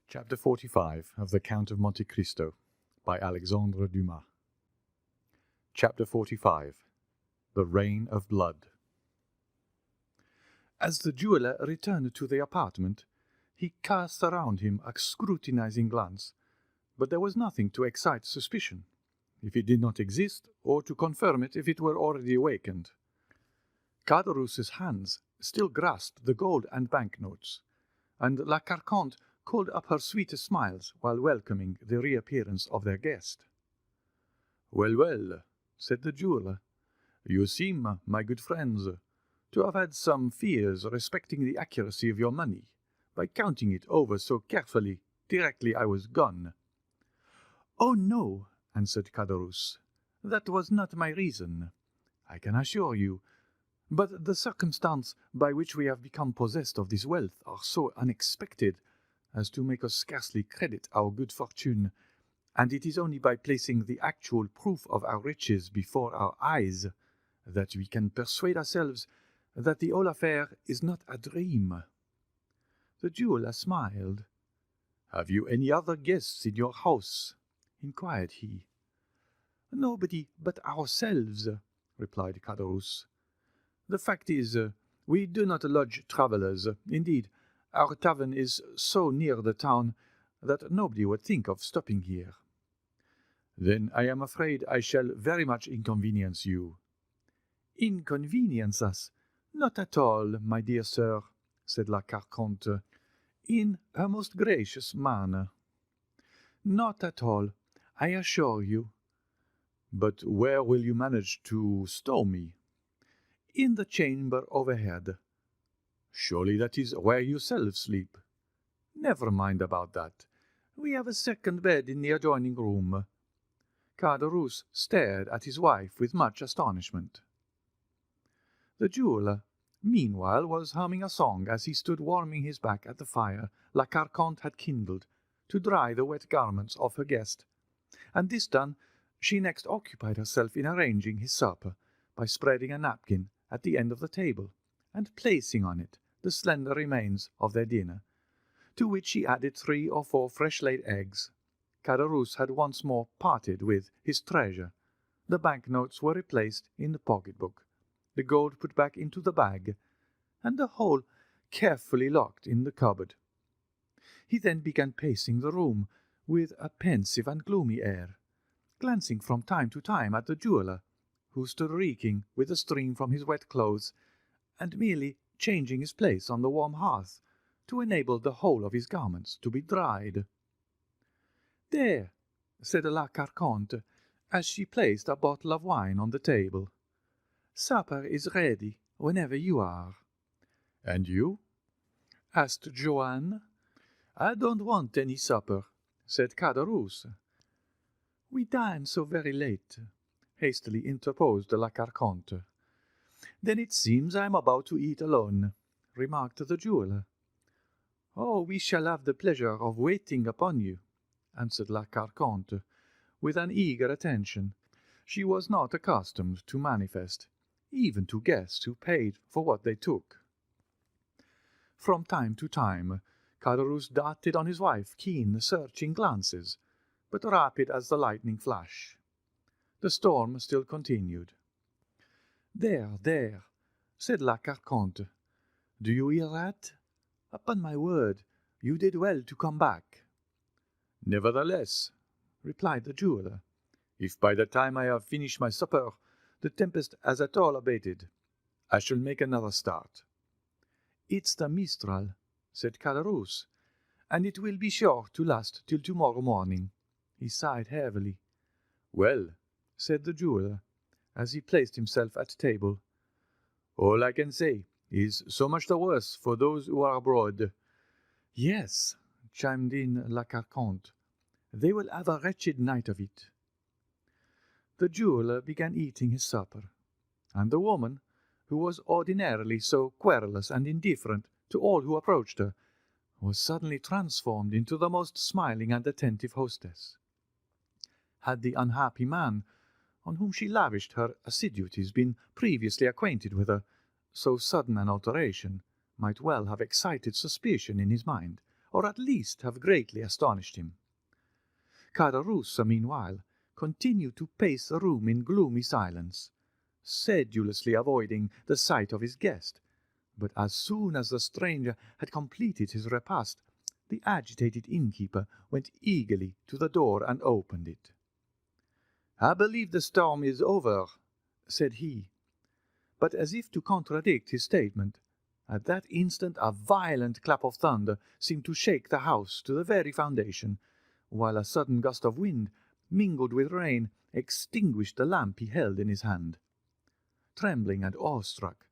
Chapter 45 of the Count of Monte Cristo by Alexandre Dumas. Chapter 45. The Rain of Blood. As the jeweller returned to the apartment, he cast around him a scrutinizing glance, but there was nothing to excite suspicion, if it did not exist, or to confirm it if it were already awakened. Caderousse's hands still grasped the gold and banknotes, and La Carconte called up her sweetest smiles while welcoming the reappearance of their guest. "Well, well," said the jeweller, "you seem, my good friends, to have had some fears respecting the accuracy of your money, by counting it over so carefully directly I was gone." "Oh, no," answered Caderousse, "that was not my reason, I can assure you. But the circumstance by which we have become possessed of this wealth are so unexpected as to make us scarcely credit our good fortune, and it is only by placing the actual proof of our riches before our eyes that we can persuade ourselves that the whole affair is not a dream." The jeweller smiled. "Have you any other guests in your house?" inquired he. "Nobody but ourselves," replied Caderousse. "The fact is, we do not lodge travellers. Indeed, our tavern is so near the town that nobody would think of stopping here." "Then I am afraid I shall very much inconvenience you." "Inconvenience us? Not at all, my dear sir," said La Carconte, in her most gracious manner. "Not at all, I assure you." "But where will you manage to stow me?" "In the chamber overhead." "Surely that is where you yourself sleep." "Never mind about that. We have a second bed in the adjoining room." Caderousse stared at his wife with much astonishment. The jeweller, meanwhile, was humming a song as he stood warming his back at the fire La Carconte had kindled, to dry the wet garments of her guest, and this done, she next occupied herself in arranging his supper, by spreading a napkin at the end of the table, and placing on it the slender remains of their dinner, to which she added 3 or 4 fresh-laid eggs. Caderousse had once more parted with his treasure. The banknotes were replaced in the pocket-book, the gold put back into the bag, and the whole carefully locked in the cupboard. He then began pacing the room with a pensive and gloomy air, glancing from time to time at the jeweller, who stood reeking with the stream from his wet clothes, and merely changing his place on the warm hearth, to enable the whole of his garments to be dried. "There," said La Carconte, as she placed a bottle of wine on the table. "Supper is ready whenever you are." "And you?" asked Joanne. "I don't want any supper," said Caderousse. "We dine so very late," hastily interposed La Carconte. "Then it seems I am about to eat alone," remarked the jeweller. "Oh, we shall have the pleasure of waiting upon you," answered La Carconte, with an eager attention she was not accustomed to manifest, even to guests who paid for what they took. From time to time, Caderousse darted on his wife keen, searching glances, but rapid as the lightning flash. The storm still continued. "There, there," said La Carconte. "Do you hear that? Upon my word, you did well to come back." "Nevertheless," replied the jeweller, "if by the time I have finished my supper the tempest has at all abated, I shall make another start." "It's the Mistral," said Caderousse, "and it will be sure to last till tomorrow morning." He sighed heavily. "Well," said the jeweller, as he placed himself at table, "all I can say is so much the worse for those who are abroad." "Yes," chimed in La Carconte, "they will have a wretched night of it." The jeweller began eating his supper, and the woman, who was ordinarily so querulous and indifferent to all who approached her, was suddenly transformed into the most smiling and attentive hostess. Had the unhappy man, on whom she lavished her assiduities, been previously acquainted with her, so sudden an alteration might well have excited suspicion in his mind, or at least have greatly astonished him. Caderousse, meanwhile, continued to pace the room in gloomy silence, sedulously avoiding the sight of his guest, but as soon as the stranger had completed his repast, the agitated innkeeper went eagerly to the door and opened it. "I believe the storm is over," said he, but as if to contradict his statement, at that instant a violent clap of thunder seemed to shake the house to the very foundation, while a sudden gust of wind, mingled with rain, extinguished the lamp he held in his hand. Trembling and awestruck,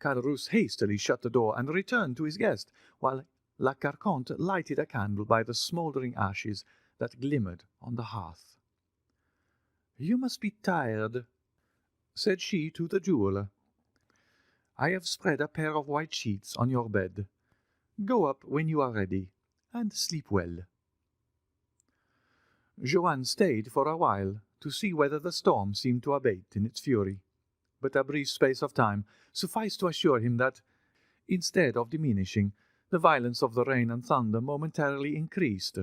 Caderousse hastily shut the door and returned to his guest, while La Carconte lighted a candle by the smouldering ashes that glimmered on the hearth. "You must be tired," said she to the jeweller. "I have spread a pair of white sheets on your bed. Go up when you are ready, and sleep well." Joanne stayed for a while to see whether the storm seemed to abate in its fury, but a brief space of time sufficed to assure him that, instead of diminishing, the violence of the rain and thunder momentarily increased.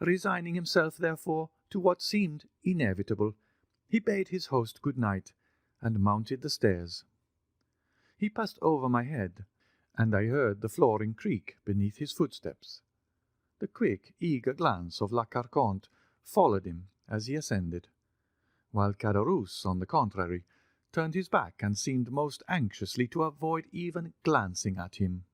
Resigning himself, therefore, to what seemed inevitable, he bade his host good night, and mounted the stairs. He passed over my head, and I heard the flooring creak beneath his footsteps. The quick, eager glance of La Carconte followed him as he ascended, while Caderousse, on the contrary, turned his back and seemed most anxiously to avoid even glancing at him.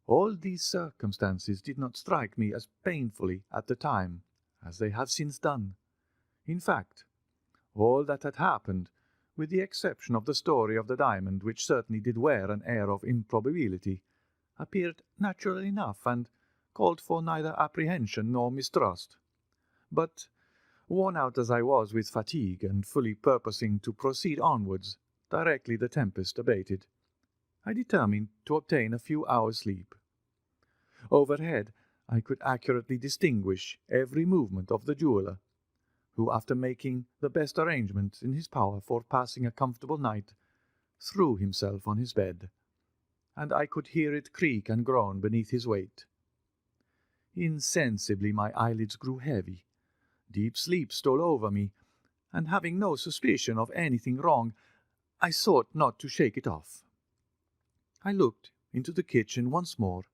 All these circumstances did not strike me as painfully at the time as they have since done. In fact, all that had happened, with the exception of the story of the diamond, which certainly did wear an air of improbability, appeared natural enough and called for neither apprehension nor mistrust. But, worn out as I was with fatigue, and fully purposing to proceed onwards directly the tempest abated, I determined to obtain a few hours' sleep. Overhead I could accurately distinguish every movement of the jeweller, who, after making the best arrangements in his power for passing a comfortable night, threw himself on his bed, and I could hear it creak and groan beneath his weight. Insensibly my eyelids grew heavy, deep sleep stole over me, and having no suspicion of anything wrong, I sought not to shake it off. I looked into the kitchen once more,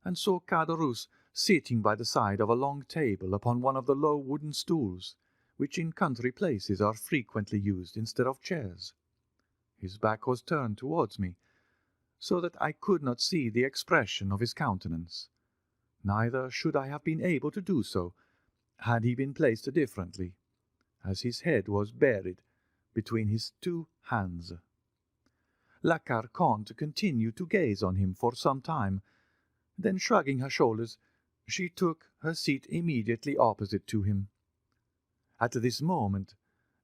and saw Caderousse sitting by the side of a long table upon one of the low wooden stools, which in country places are frequently used instead of chairs. His back was turned towards me, so that I could not see the expression of his countenance. Neither should I have been able to do so, had he been placed differently, as his head was buried between his two hands. La Carconte continued to gaze on him for some time. Then, shrugging her shoulders, she took her seat immediately opposite to him. At this moment,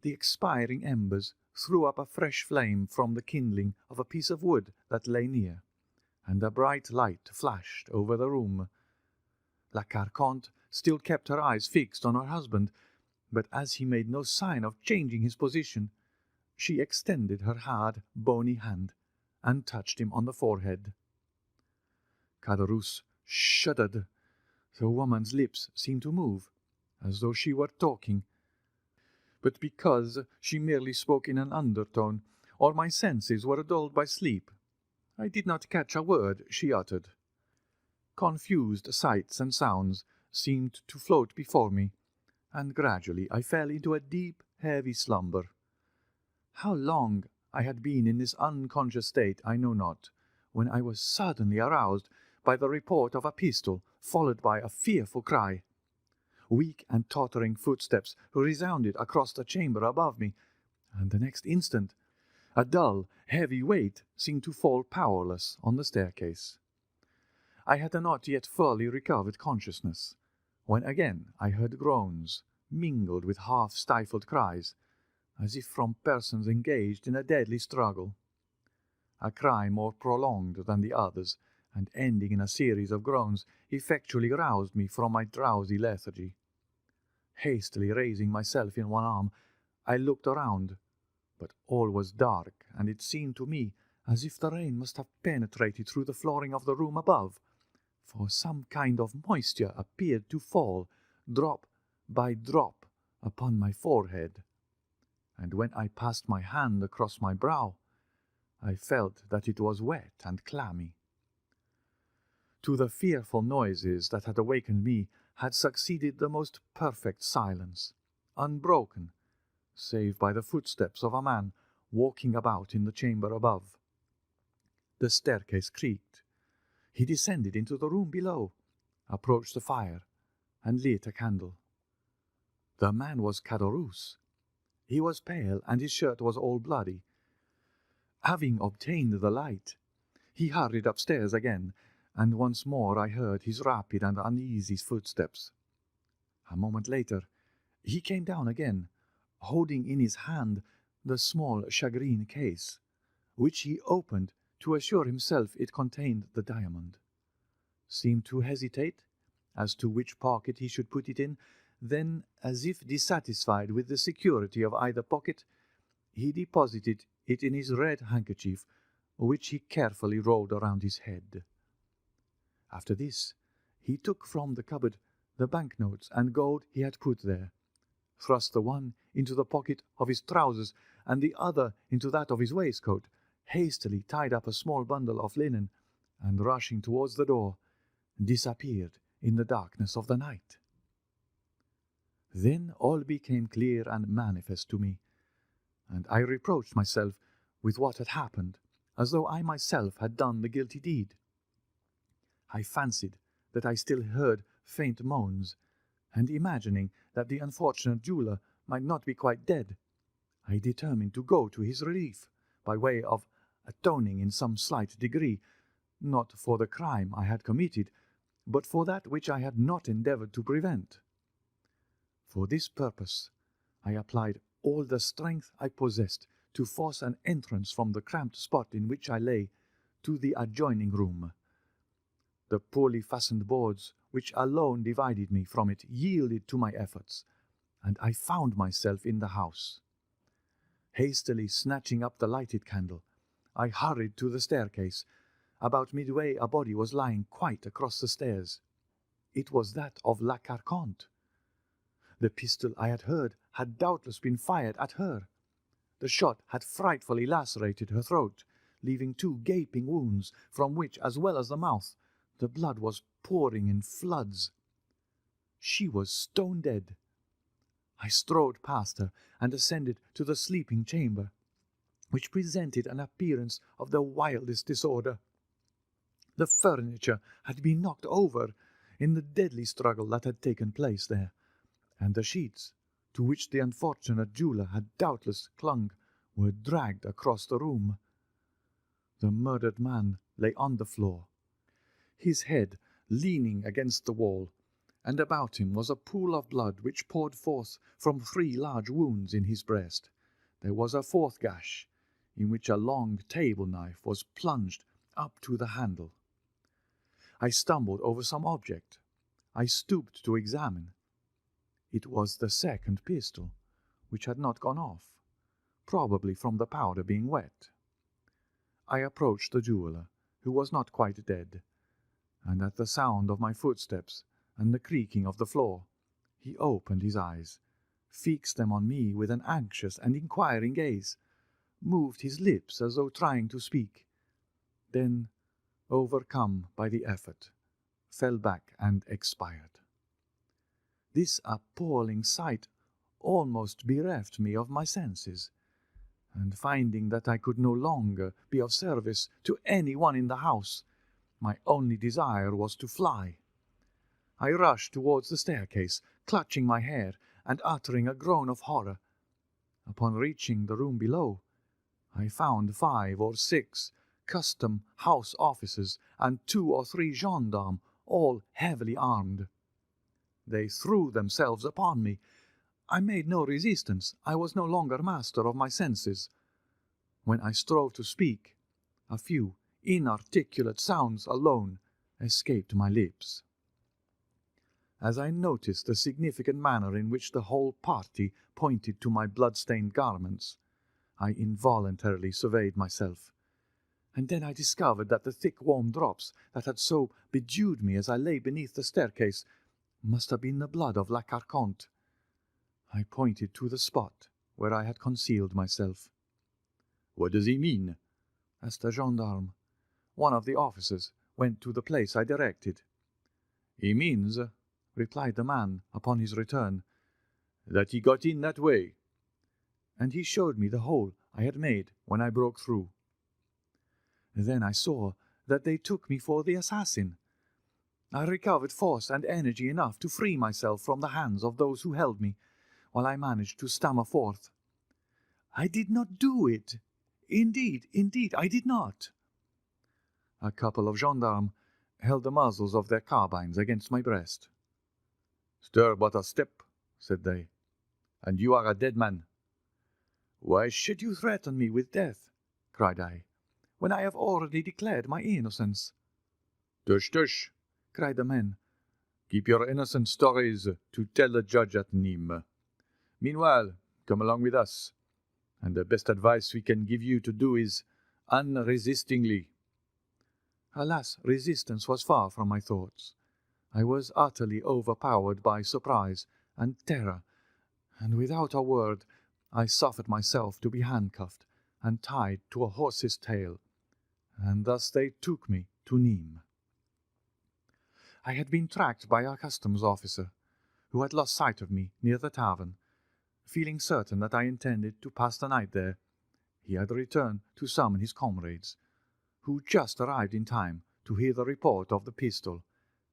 the expiring embers threw up a fresh flame from the kindling of a piece of wood that lay near, and a bright light flashed over the room. La Carconte still kept her eyes fixed on her husband, but as he made no sign of changing his position, she extended her hard, bony hand, and touched him on the forehead. Caderousse shuddered. The woman's lips seemed to move, as though she were talking, but because she merely spoke in an undertone, or my senses were dulled by sleep, I did not catch a word she uttered. Confused sights and sounds seemed to float before me, and gradually I fell into a deep, heavy slumber. How long I had been in this unconscious state I know not, when I was suddenly aroused by the report of a pistol, followed by a fearful cry. Weak and tottering footsteps resounded across the chamber above me, and the next instant a dull, heavy weight seemed to fall powerless on the staircase. I had not yet fully recovered consciousness, when again I heard groans, mingled with half-stifled cries, as if from persons engaged in a deadly struggle. A cry more prolonged than the others, and ending in a series of groans, effectually roused me from my drowsy lethargy. Hastily raising myself in one arm, I looked around, but all was dark, and it seemed to me as if the rain must have penetrated through the flooring of the room above, for some kind of moisture appeared to fall, drop by drop, upon my forehead, and when I passed my hand across my brow, I felt that it was wet and clammy. To the fearful noises that had awakened me had succeeded the most perfect silence, unbroken, save by the footsteps of a man walking about in the chamber above. The staircase creaked. He descended into the room below, approached the fire, and lit a candle. The man was Caderousse. He was pale, and his shirt was all bloody. Having obtained the light, he hurried upstairs again, and once more I heard his rapid and uneasy footsteps. A moment later, he came down again, holding in his hand the small shagreen case, which he opened to assure himself it contained the diamond, seemed to hesitate as to which pocket he should put it in, then, as if dissatisfied with the security of either pocket, he deposited it in his red handkerchief, which he carefully rolled around his head. After this, he took from the cupboard the banknotes and gold he had put there, thrust the one into the pocket of his trousers and the other into that of his waistcoat, hastily tied up a small bundle of linen, and rushing towards the door, disappeared in the darkness of the night. Then all became clear and manifest to me, and I reproached myself with what had happened, as though I myself had done the guilty deed. I fancied that I still heard faint moans, and imagining that the unfortunate jeweller might not be quite dead, I determined to go to his relief, by way of atoning in some slight degree, not for the crime I had committed, but for that which I had not endeavoured to prevent. For this purpose I applied all the strength I possessed to force an entrance from the cramped spot in which I lay to the adjoining room. The poorly fastened boards which alone divided me from it yielded to my efforts, and I found myself in the house. Hastily snatching up the lighted candle, I hurried to the staircase. About midway a body was lying quite across the stairs. It was that of La Carconte. The pistol I had heard had doubtless been fired at her. The shot had frightfully lacerated her throat, leaving 2 gaping wounds, from which, as well as the mouth, the blood was pouring in floods. She was stone dead. I strode past her and ascended to the sleeping chamber, which presented an appearance of the wildest disorder. The furniture had been knocked over in the deadly struggle that had taken place there, and the sheets, to which the unfortunate jeweller had doubtless clung, were dragged across the room. The murdered man lay on the floor, his head leaning against the wall, and about him was a pool of blood which poured forth from 3 large wounds in his breast. There was a 4th gash, in which a long table knife was plunged up to the handle. I stumbled over some object. I stooped to examine. It was the 2nd pistol, which had not gone off, probably from the powder being wet. I approached the jeweller, who was not quite dead, and at the sound of my footsteps and the creaking of the floor, he opened his eyes, fixed them on me with an anxious and inquiring gaze, moved his lips as though trying to speak, then, overcome by the effort, fell back and expired. This appalling sight almost bereft me of my senses, and finding that I could no longer be of service to any one in the house, my only desire was to fly. I rushed towards the staircase, clutching my hair and uttering a groan of horror. Upon reaching the room below, I found 5 or 6 custom house officers and 2 or 3 gendarmes, all heavily armed. They threw themselves upon me. I made no resistance. I was no longer master of my senses. When I strove to speak, a few inarticulate sounds alone escaped my lips. As I noticed the significant manner in which the whole party pointed to my blood-stained garments, I involuntarily surveyed myself, and then I discovered that the thick warm drops that had so bedewed me as I lay beneath the staircase must have been the blood of La Carconte. I pointed to the spot where I had concealed myself. "What does he mean?" asked a gendarme. One of the officers went to the place I directed. "He means," replied the man upon his return, "that he got in that way." And he showed me the hole I had made when I broke through. Then I saw that they took me for the assassin. I recovered force and energy enough to free myself from the hands of those who held me, while I managed to stammer forth, "I did not do it. Indeed, I did not." A couple of gendarmes held the muzzles of their carbines against my breast. "Stir but a step," said they, "and you are a dead man." "Why should you threaten me with death," cried I, "when I have already declared my innocence?" "Tush, tush," cried the men. "Keep your innocent stories to tell the judge at Nîmes. Meanwhile, come along with us, and the best advice we can give you to do is unresistingly." Alas, resistance was far from my thoughts. I was utterly overpowered by surprise and terror, and without a word I suffered myself to be handcuffed and tied to a horse's tail, and thus they took me to Nîmes. I had been tracked by a customs officer, who had lost sight of me near the tavern. Feeling certain that I intended to pass the night there, he had returned to summon his comrades, who just arrived in time to hear the report of the pistol,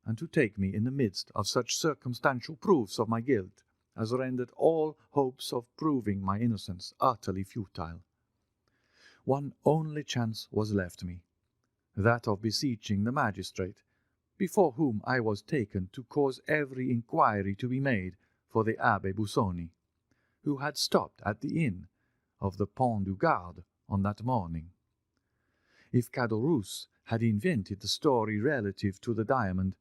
and to take me in the midst of such circumstantial proofs of my guilt as rendered all hopes of proving my innocence utterly futile. One only chance was left me, that of beseeching the magistrate, before whom I was taken to cause every inquiry to be made for the Abbé Busoni, who had stopped at the inn of the Pont du Gard on that morning. If Caderousse had invented the story relative to the diamond,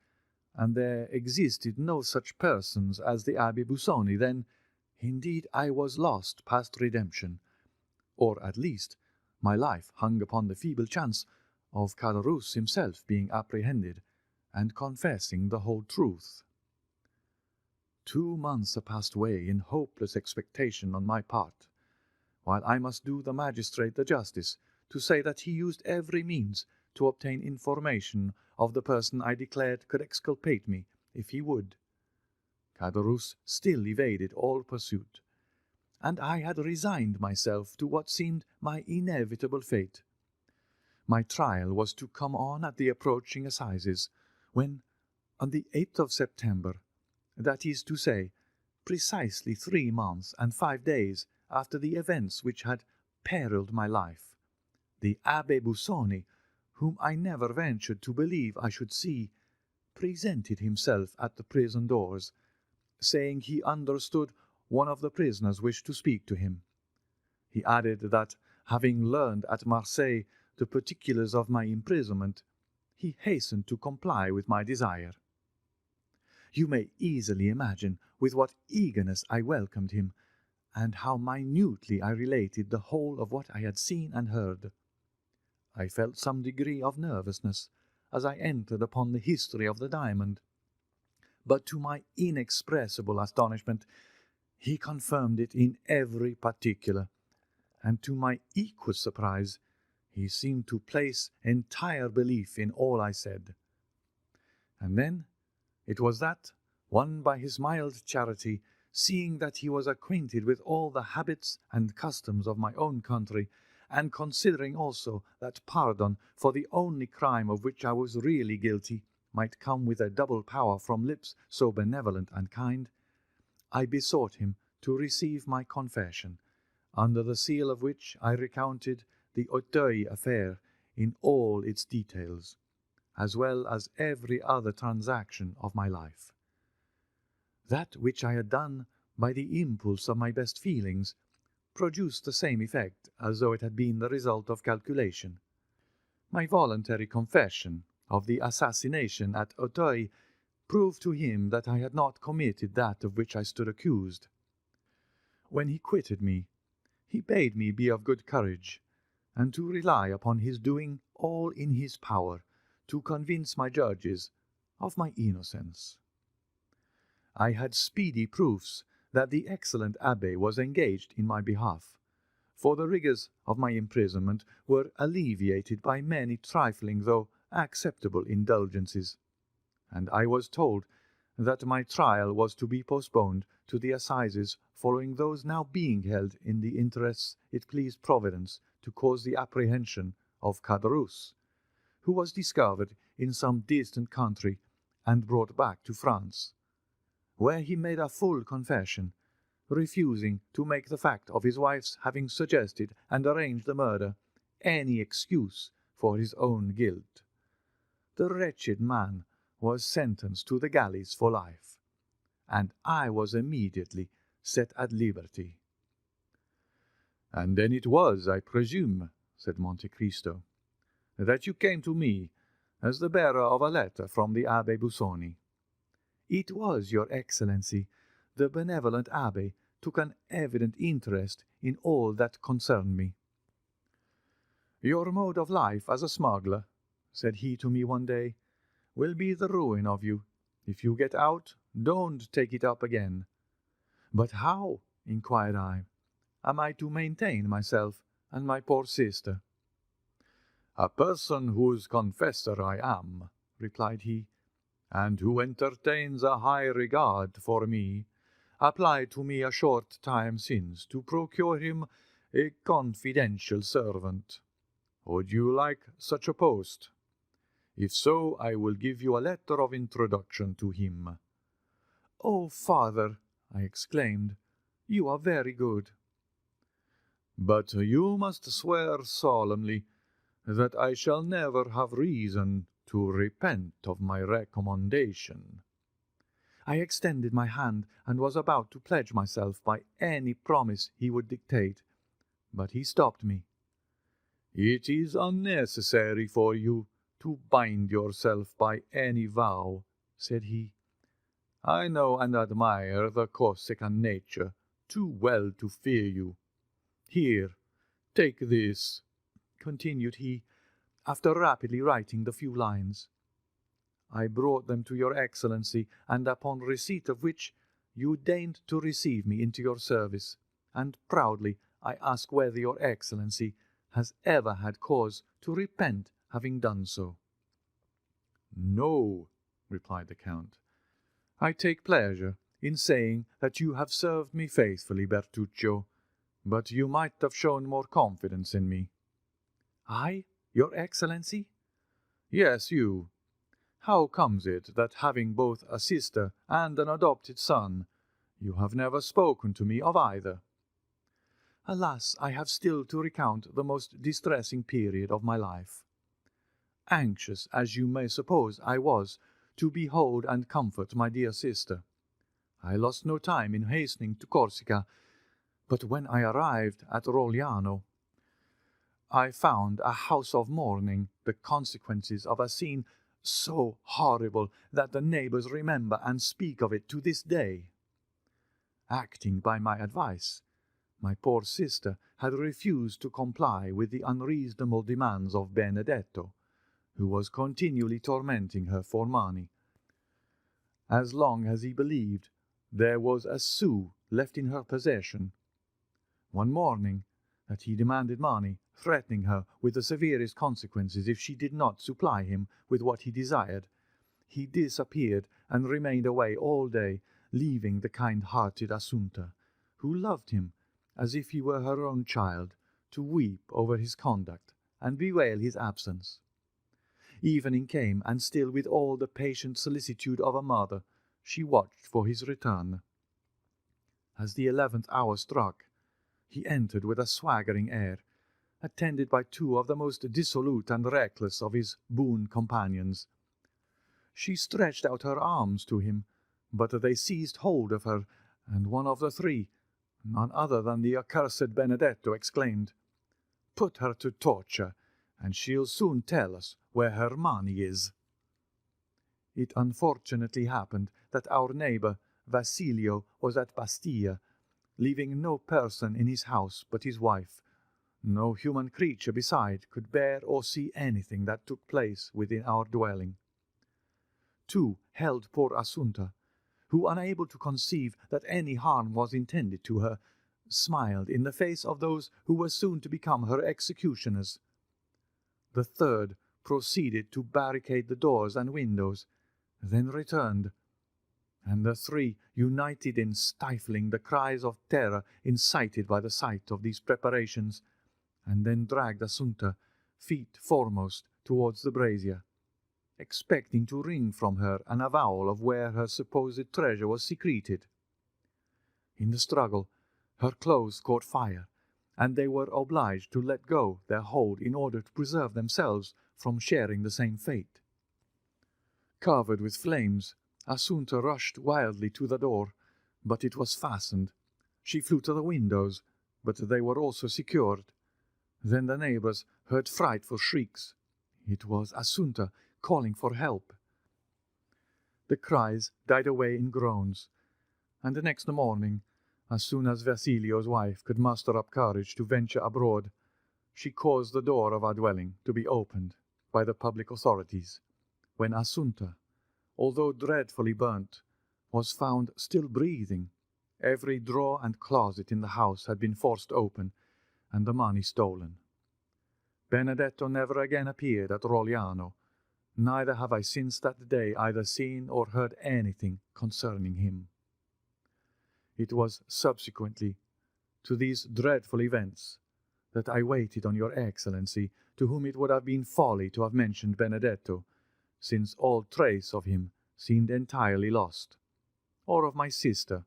and there existed no such persons as the Abbé Busoni, then, indeed, I was lost past redemption, or at least my life hung upon the feeble chance of Caderousse himself being apprehended and confessing the whole truth. 2 months passed away in hopeless expectation on my part, while I must do the magistrate the justice to say that he used every means to obtain information of the person I declared could exculpate me if he would. Caderousse still evaded all pursuit, and I had resigned myself to what seemed my inevitable fate. My trial was to come on at the approaching assizes, when, on the 8th of September, that is to say, precisely 3 months and 5 days after the events which had perilled my life, the Abbé Busoni, whom I never ventured to believe I should see, presented himself at the prison doors, saying he understood one of the prisoners wished to speak to him. He added that, having learned at Marseilles the particulars of my imprisonment, he hastened to comply with my desire. You may easily imagine with what eagerness I welcomed him, and how minutely I related the whole of what I had seen and heard. I felt some degree of nervousness as I entered upon the history of the diamond, but to my inexpressible astonishment he confirmed it in every particular, and to my equal surprise he seemed to place entire belief in all I said. And then it was that, won by his mild charity, seeing that he was acquainted with all the habits and customs of my own country, and considering also that pardon for the only crime of which I was really guilty might come with a double power from lips so benevolent and kind, I besought him to receive my confession, under the seal of which I recounted the Auteuil affair in all its details, as well as every other transaction of my life. That which I had done by the impulse of my best feelings produced the same effect as though it had been the result of calculation. My voluntary confession of the assassination at Auteuil proved to him that I had not committed that of which I stood accused. When he quitted me, he bade me be of good courage, and to rely upon his doing all in his power to convince my judges of my innocence. I had speedy proofs that the excellent Abbé was engaged in my behalf, for the rigours of my imprisonment were alleviated by many trifling though acceptable indulgences, and I was told that my trial was to be postponed to the assizes following those now being held in the interests it pleased Providence to cause the apprehension of Caderousse, who was discovered in some distant country and brought back to France, where he made a full confession, refusing to make the fact of his wife's having suggested and arranged the murder any excuse for his own guilt. The wretched man was sentenced to the galleys for life, and I was immediately set at liberty. "And then it was, I presume," said Monte Cristo, "that you came to me as the bearer of a letter from the Abbé Busoni." "It was, your Excellency. The benevolent Abbé took an evident interest in all that concerned me. "Your mode of life as a smuggler," said he to me one day, "will be the ruin of you. If you get out, don't take it up again." "But how," inquired I, "am I to maintain myself and my poor sister?" "A person whose confessor I am," replied he, "and who entertains a high regard for me, applied to me a short time since to procure him a confidential servant. Would you like such a post? If so, I will give you a letter of introduction to him." "Oh, father," I exclaimed, "you are very good." "But you must swear solemnly that I shall never have reason to repent of my recommendation." I extended my hand and was about to pledge myself by any promise he would dictate, but he stopped me. "It is unnecessary for you to bind yourself by any vow," said he. "I know and admire the Corsican nature too well to fear you. Here, take this," continued he, after rapidly writing the few lines. "I brought them to your Excellency, and upon receipt of which you deigned to receive me into your service, and proudly I ask whether your Excellency has ever had cause to repent having done so." "No," replied the Count. "I take pleasure in saying that you have served me faithfully, Bertuccio, but you might have shown more confidence in me." "I, your Excellency?" "Yes, you. How comes it that, having both a sister and an adopted son, you have never spoken to me of either?" "Alas, I have still to recount the most distressing period of my life. Anxious, as you may suppose, I was to behold and comfort my dear sister. I lost no time in hastening to Corsica, but when I arrived at Rogliano, I found a house of mourning the consequences of a scene so horrible that the neighbors remember and speak of it to this day. Acting by my advice, my poor sister had refused to comply with the unreasonable demands of Benedetto, who was continually tormenting her for money, as long as he believed there was a sou left in her possession. One morning that he demanded money, threatening her with the severest consequences if she did not supply him with what he desired, he disappeared and remained away all day, leaving the kind-hearted Assunta, who loved him as if he were her own child, to weep over his conduct and bewail his absence. Evening came, and still with all the patient solicitude of a mother, she watched for his return. As the 11th hour struck, he entered with a swaggering air, attended by two of the most dissolute and reckless of his boon companions. She stretched out her arms to him, but they seized hold of her, and one of the three, none other than the accursed Benedetto, exclaimed, "Put her to torture, and she'll soon tell us where her money is." It unfortunately happened that our neighbor Vasilio was at Bastia, leaving no person in his house but his wife, No human creature beside could bear or see anything that took place within our dwelling. Two held poor Assunta, who, unable to conceive that any harm was intended to her, smiled in the face of those who were soon to become her executioners. The third proceeded to barricade the doors and windows, then returned, and the three united in stifling the cries of terror incited by the sight of these preparations, and then dragged Assunta, feet foremost, towards the brazier, expecting to wring from her an avowal of where her supposed treasure was secreted. In the struggle, her clothes caught fire, and they were obliged to let go their hold in order to preserve themselves from sharing the same fate. Covered with flames, Assunta rushed wildly to the door, but it was fastened. She flew to the windows, but they were also secured. Then the neighbors heard frightful shrieks. It was Assunta calling for help. The cries died away in groans, and the next morning, as soon as Vasilio's wife could muster up courage to venture abroad, she caused the door of our dwelling to be opened by the public authorities, when Assunta, although dreadfully burnt, was found still breathing. Every drawer and closet in the house had been forced open, and the money stolen. Benedetto never again appeared at Rogliano, neither have I since that day either seen or heard anything concerning him. It was subsequently to these dreadful events that I waited on your Excellency, to whom it would have been folly to have mentioned Benedetto, since all trace of him seemed entirely lost, or of my sister,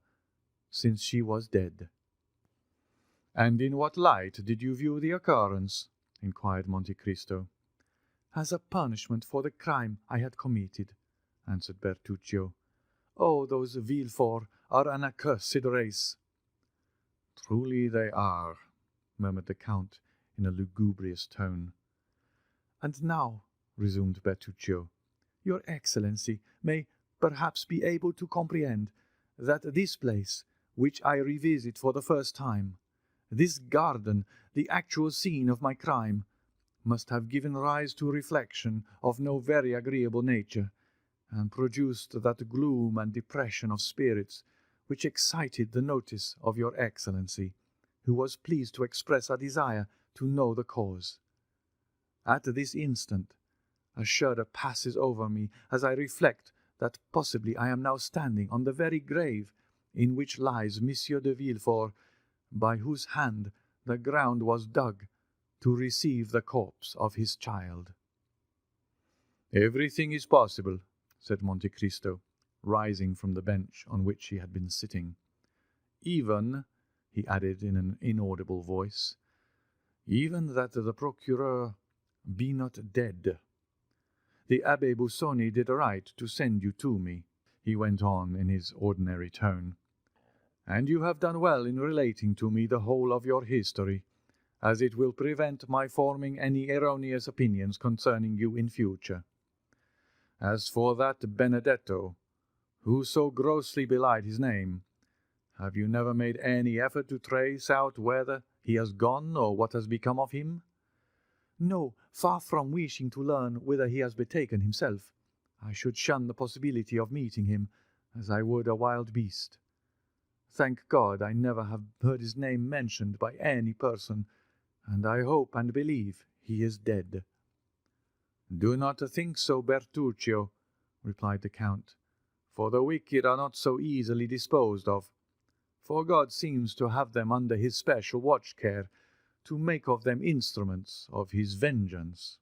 since she was dead. "And in what light did you view the occurrence?" inquired Monte Cristo. "As a punishment for the crime I had committed," answered Bertuccio. "Oh, those Villefort are an accursed race." "Truly they are," murmured the Count in a lugubrious tone. "And now," resumed Bertuccio, "your Excellency may perhaps be able to comprehend that this place, which I revisit for the first time, this garden, the actual scene of my crime, must have given rise to reflection of no very agreeable nature, and produced that gloom and depression of spirits which excited the notice of your Excellency, who was pleased to express a desire to know the cause. At this instant, a shudder passes over me as I reflect that possibly I am now standing on the very grave in which lies Monsieur de Villefort, by whose hand the ground was dug to receive the corpse of his child." "Everything is possible," said Monte Cristo, rising from the bench on which he had been sitting. "Even," he added in an inaudible voice, "even that the procureur be not dead. The Abbé Busoni did right to send you to me," he went on in his ordinary tone, "and you have done well in relating to me the whole of your history, as it will prevent my forming any erroneous opinions concerning you in future. As for that Benedetto, who so grossly belied his name, have you never made any effort to trace out whether he has gone or what has become of him?" "No, far from wishing to learn whither he has betaken himself. I should shun the possibility of meeting him, as I would a wild beast. Thank God, I never have heard his name mentioned by any person, and I hope and believe he is dead." "Do not think so, Bertuccio," replied the Count, "for the wicked are not so easily disposed of, for God seems to have them under his special watch-care, to make of them instruments of his vengeance."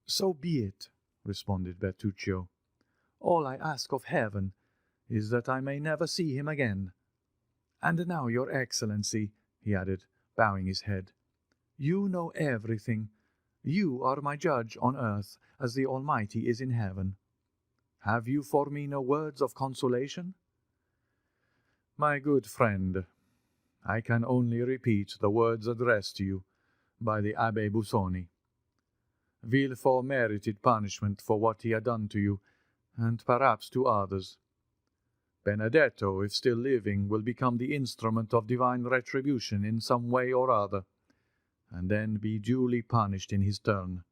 "So be it," responded Bertuccio. "All I ask of heaven is that I may never see him again. And now, your Excellency," he added, bowing his head, "you know everything. You are my judge on earth, as the Almighty is in heaven. Have you for me no words of consolation?" "My good friend, I can only repeat the words addressed to you by the Abbé Busoni. Villefort merited punishment for what he had done to you, and perhaps to others. Benedetto, if still living, will become the instrument of divine retribution in some way or other. and then be duly punished in his turn.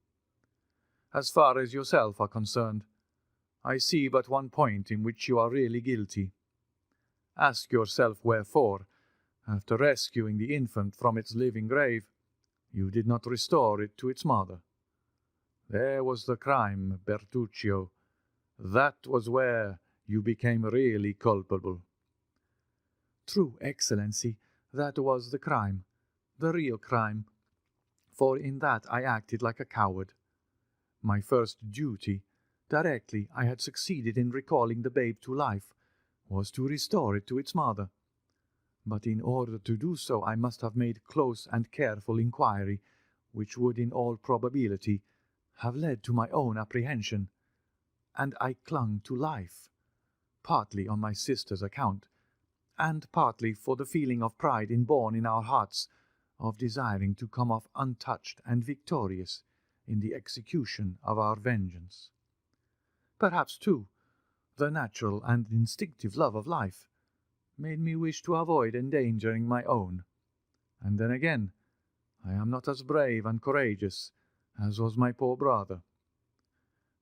As far as yourself are concerned, I see but one point in which you are really guilty. Ask yourself wherefore, after rescuing the infant from its living grave, you did not restore it to its mother. There was the crime, Bertuccio. That was where you became really culpable. True, Excellency, that was the crime, the real crime, for in that I acted like a coward. My first duty, directly I had succeeded in recalling the babe to life, was to restore it to its mother. But in order to do so I must have made close and careful inquiry, which would in all probability have led to my own apprehension, and I clung to life, partly on my sister's account, and partly for the feeling of pride inborn in our hearts, of desiring to come off untouched and victorious in the execution of our vengeance. Perhaps, too, the natural and instinctive love of life made me wish to avoid endangering my own. And then again, I am not as brave and courageous as was my poor brother.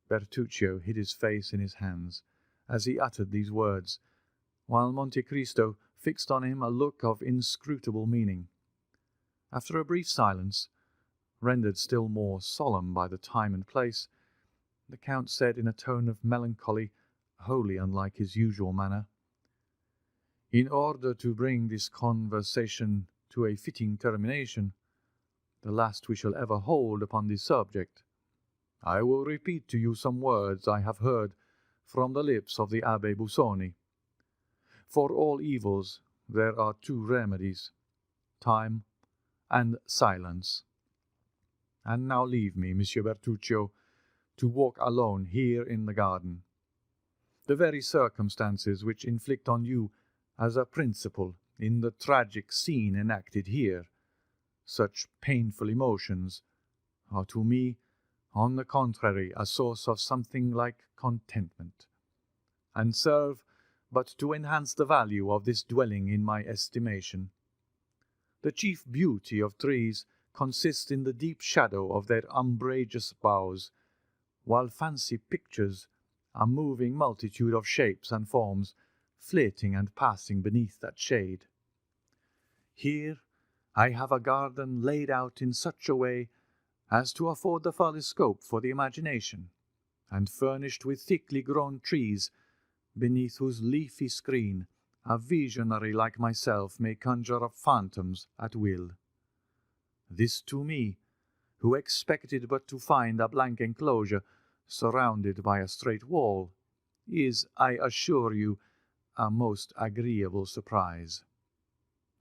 Bertuccio hid his face in his hands as he uttered these words, while Monte Cristo fixed on him a look of inscrutable meaning. After a brief silence, rendered still more solemn by the time and place, the Count said in a tone of melancholy wholly unlike his usual manner, "In order to bring this conversation to a fitting termination, the last we shall ever hold upon this subject, I will repeat to you some words I have heard from the lips of the Abbé Busoni. For all evils there are two remedies, time and silence. And now leave me, Monsieur Bertuccio, to walk alone here in the garden. The very circumstances which inflict on you as a principal in the tragic scene enacted here such painful emotions are to me, on the contrary, a source of something like contentment, and serve but to enhance the value of this dwelling in my estimation. The chief beauty of trees consists in the deep shadow of their umbrageous boughs, while fancy pictures a moving multitude of shapes and forms flitting and passing beneath that shade. Here I have a garden laid out in such a way as to afford the farthest scope for the imagination, and furnished with thickly grown trees, beneath whose leafy screen a visionary like myself may conjure up phantoms at will. This to me, who expected but to find a blank enclosure surrounded by a straight wall, is, I assure you, a most agreeable surprise.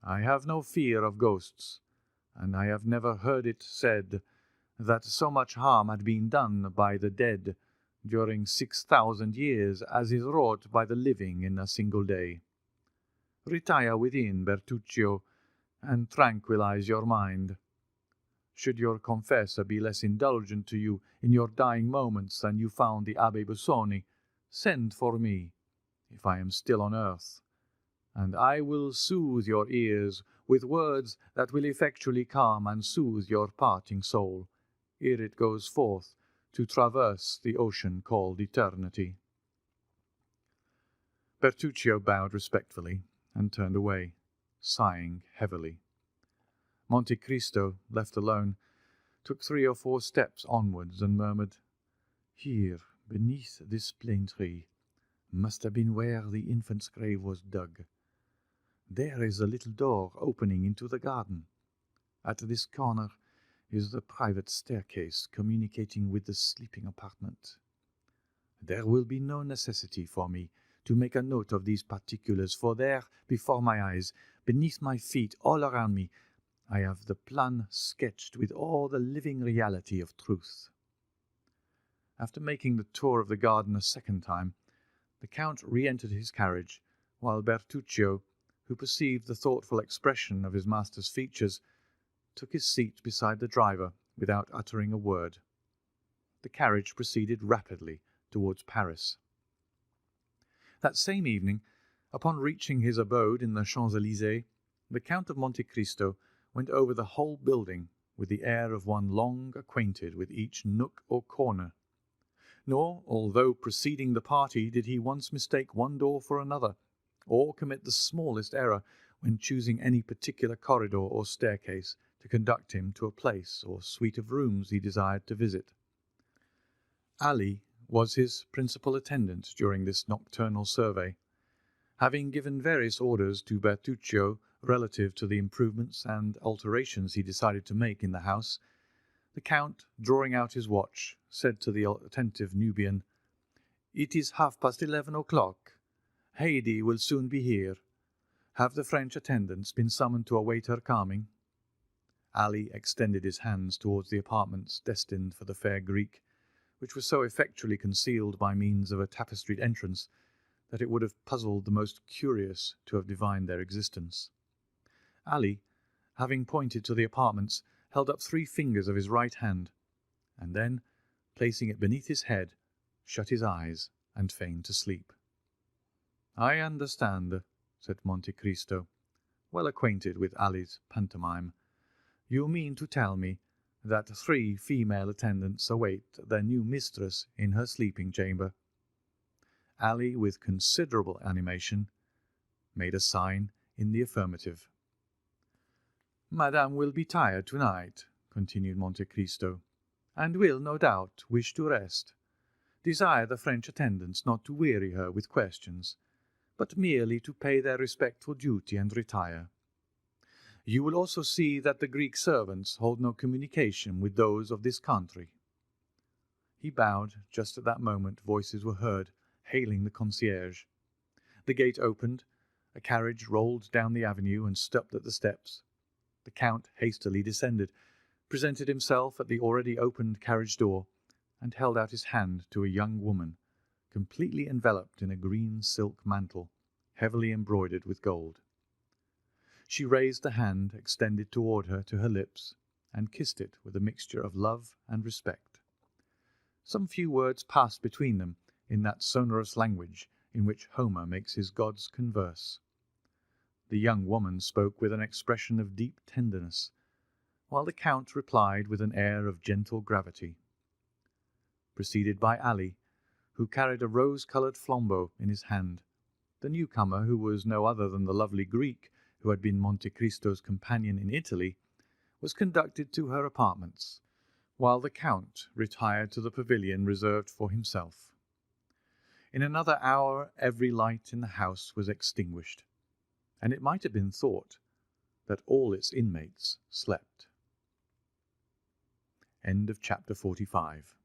I have no fear of ghosts, and I have never heard it said that so much harm had been done by the dead during 6,000 years as is wrought by the living in a single day. Retire within, Bertuccio, and tranquillize your mind. Should your confessor be less indulgent to you in your dying moments than you found the Abbé Busoni, send for me, if I am still on earth, and I will soothe your ears with words that will effectually calm and soothe your parting soul, ere it goes forth to traverse the ocean called eternity." Bertuccio bowed respectfully and turned away, sighing heavily. Monte Cristo, left alone, took 3 or 4 steps onwards and murmured, "Here, beneath this plane tree, must have been where the infant's grave was dug. There is a little door opening into the garden. At this corner is the private staircase communicating with the sleeping apartment. There will be no necessity for me to make a note of these particulars, for there, before my eyes, beneath my feet, all around me, I have the plan sketched with all the living reality of truth." After making the tour of the garden a second time, the Count re-entered his carriage, while Bertuccio, who perceived the thoughtful expression of his master's features, took his seat beside the driver without uttering a word. The carriage proceeded rapidly towards Paris. That same evening, upon reaching his abode in the Champs-Élysées, the Count of Monte Cristo went over the whole building with the air of one long acquainted with each nook or corner. Nor, although preceding the party, did he once mistake one door for another, or commit the smallest error when choosing any particular corridor or staircase to conduct him to a place or suite of rooms he desired to visit. Ali was his principal attendant during this nocturnal survey, having given various orders to Bertuccio relative to the improvements and alterations he decided to make in the house. The Count, drawing out his watch, said to the attentive Nubian, "It is 11:30. Haydée will soon be here. Have the French attendants been summoned to await her coming?" Ali extended his hands towards the apartments destined for the fair Greek, which was so effectually concealed by means of a tapestried entrance that it would have puzzled the most curious to have divined their existence. Ali, having pointed to the apartments, held up 3 fingers of his right hand, and then, placing it beneath his head, shut his eyes and feigned to sleep. "I understand," said Monte Cristo, well acquainted with Ali's pantomime. "You mean to tell me that 3 female attendants await their new mistress in her sleeping chamber?" Ali, with considerable animation, made a sign in the affirmative. "Madame will be tired tonight," continued Monte Cristo, "and will, no doubt, wish to rest. Desire the French attendants not to weary her with questions, but merely to pay their respectful duty and retire. You will also see that the Greek servants hold no communication with those of this country." He bowed. Just at that moment voices were heard hailing the concierge. The gate opened, a carriage rolled down the avenue and stopped at the steps. The Count hastily descended, presented himself at the already opened carriage door, and held out his hand to a young woman, completely enveloped in a green silk mantle, heavily embroidered with gold. She raised the hand extended toward her to her lips, and kissed it with a mixture of love and respect. Some few words passed between them in that sonorous language in which Homer makes his gods converse. The young woman spoke with an expression of deep tenderness, while the Count replied with an air of gentle gravity. Preceded by Ali, who carried a rose-coloured flambeau in his hand, the newcomer, who was no other than the lovely Greek who had been Monte Cristo's companion in Italy, was conducted to her apartments, while the Count retired to the pavilion reserved for himself. In another hour every light in the house was extinguished, and it might have been thought that all its inmates slept. End of chapter 45.